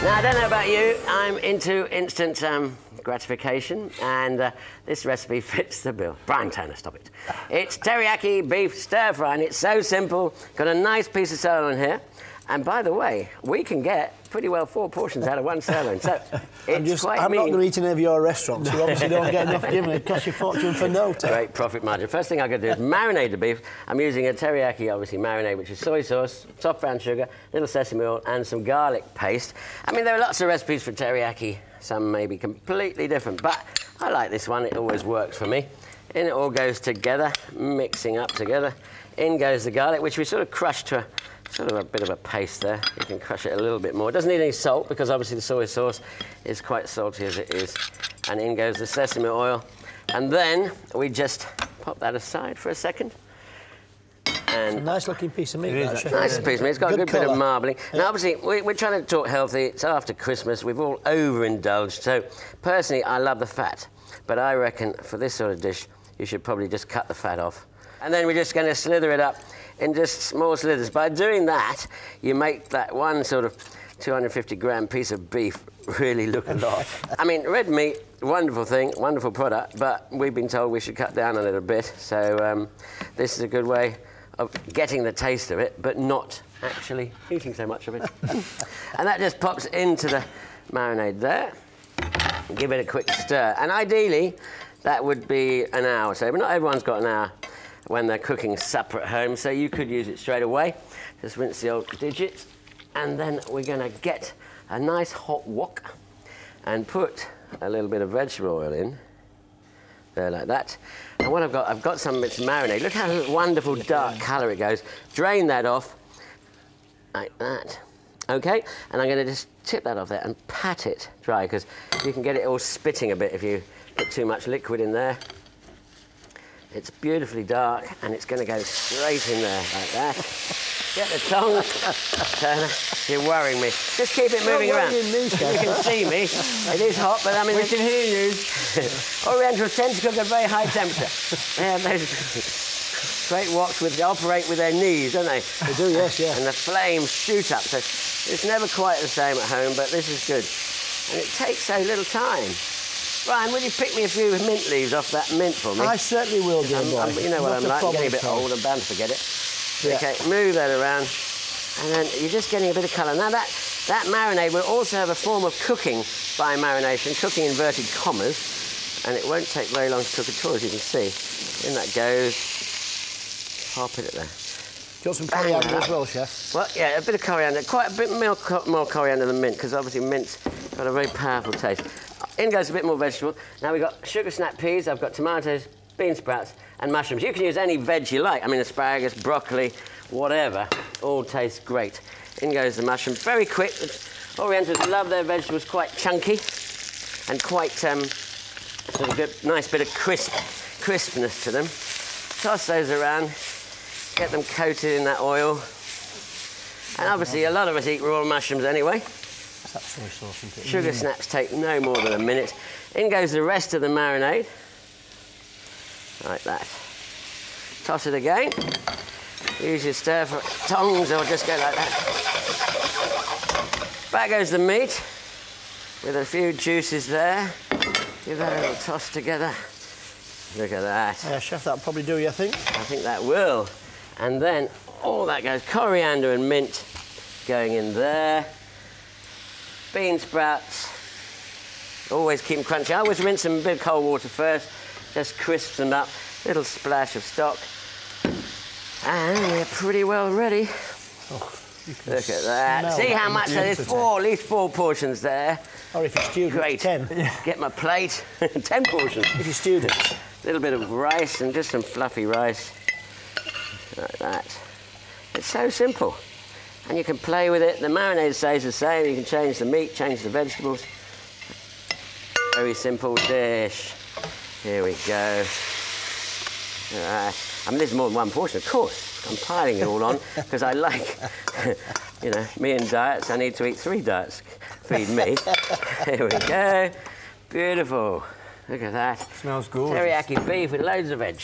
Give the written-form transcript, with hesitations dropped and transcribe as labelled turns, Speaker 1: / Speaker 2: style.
Speaker 1: Now, I don't know about you, I'm into instant gratification, and this recipe fits the bill. Brian Turner, stop it. It's teriyaki beef stir-fry, and it's so simple. Got a nice piece of sirloin here. And by the way, we can get pretty well 4 portions out of one sirloin, so it's quite
Speaker 2: I'm not going to eat in any of your restaurants. You obviously don't get enough given. It costs you a fortune for no time.
Speaker 1: Great profit margin. First thing I'm going to do is marinate the beef. I'm using a teriyaki, obviously, marinade, which is soy sauce, soft brown sugar, little sesame oil, and some garlic paste. I mean, there are lots of recipes for teriyaki. Some may be completely different, but I like this one. It always works for me. In it all goes together, mixing up together. In goes the garlic, which we sort of crushed to sort of a bit of a paste there. You can crush it a little bit more. It doesn't need any salt because obviously the soy sauce is quite salty as it is. And in goes the sesame oil. And then we just pop that aside for a second. And
Speaker 2: it's a nice looking piece of meat.
Speaker 1: Nice piece of meat. It's got a good bit of marbling. Yeah. Now, obviously, we're trying to talk healthy. It's after Christmas. We've all overindulged. So, personally, I love the fat. But I reckon for this sort of dish, you should probably just cut the fat off. And then we're just going to slither it up in just small slithers. By doing that, you make that one sort of 250-gram piece of beef really look a lot. I mean, red meat, wonderful thing, wonderful product, but we've been told we should cut down a little bit. So this is a good way of getting the taste of it, but not actually eating so much of it. And that just pops into the marinade there. Give it a quick stir. And ideally, that would be an hour or so, but not everyone's got an hour when they're cooking supper at home, so you could use it straight away. Just rinse the old digits, and then we're going to get a nice hot wok and put a little bit of vegetable oil in, there like that. And what I've got some of its marinade. Look how wonderful dark colour it goes. Drain that off, like that. Okay, and I'm going to just tip that off there and pat it dry, because you can get it all spitting a bit if you put too much liquid in there. It's beautifully dark, and it's going to go straight in there, like that. Get the tongs. Turner, you're worrying me. Just keep it moving around. You can see me. It is hot, but I mean...
Speaker 3: We can hear you.
Speaker 1: Orientals tend to cook at very high temperature. They have those great woks operate with their knees, don't they?
Speaker 2: They do, yes, yeah.
Speaker 1: And the flames shoot up, so it's never quite the same at home, but this is good. And it takes so little time. Brian, will you pick me a few mint leaves off that mint for me?
Speaker 2: I certainly will, dear boy.
Speaker 1: You know what I'm like, I'm getting a bit old, I'm bound to forget it. Yeah. OK, move that around, and then you're just getting a bit of colour. Now, that marinade will also have a form of cooking by marination, cooking inverted commas, and it won't take very long to cook at all, as you can see. In that goes. Pop it there.
Speaker 2: Got some coriander as well, Chef?
Speaker 1: Well, yeah, a bit of coriander. Quite a bit more coriander than mint, because obviously mint's got a very powerful taste. In goes a bit more vegetable. Now we've got sugar snap peas, I've got tomatoes, bean sprouts, and mushrooms. You can use any veg you like. I mean, asparagus, broccoli, whatever. All tastes great. In goes the mushroom. Very quick. Orientals love their vegetables quite chunky and quite sort of good, nice bit of crispness to them. Toss those around. Get them coated in that oil. And obviously, a lot of us eat raw mushrooms anyway.
Speaker 2: That soy sauce, isn't it?
Speaker 1: Sugar snaps take no more than a minute. In goes the rest of the marinade. Like that. Toss it again. Use your stir for tongs, or just go like that. Back goes the meat with a few juices there. Give that a little toss together. Look at that.
Speaker 2: Yeah, Chef, that'll probably do you, I think.
Speaker 1: I think that will. And then all that goes, coriander and mint going in there. Bean sprouts, always keep them crunchy. I always rinse them in a bit of cold water first, just crisp them up, little splash of stock, and we're pretty well ready.
Speaker 2: Oh,
Speaker 1: look at that. See how much there is? At least 4 portions there.
Speaker 2: Or if you're student,
Speaker 1: great.
Speaker 2: 10.
Speaker 1: Get my plate. 10 portions.
Speaker 2: If you're students.
Speaker 1: A little bit of rice, and just some fluffy rice, like that. It's so simple. And you can play with it. The marinade stays the same. You can change the meat, change the vegetables. Very simple dish. Here we go. All right. I mean, there's more than one portion, of course. I'm piling it all on because I like, you know, me and diets. I need to eat 3 diets. Feed me. Here we go. Beautiful. Look at that.
Speaker 3: Smells gorgeous.
Speaker 1: Teriyaki beef with loads of veg.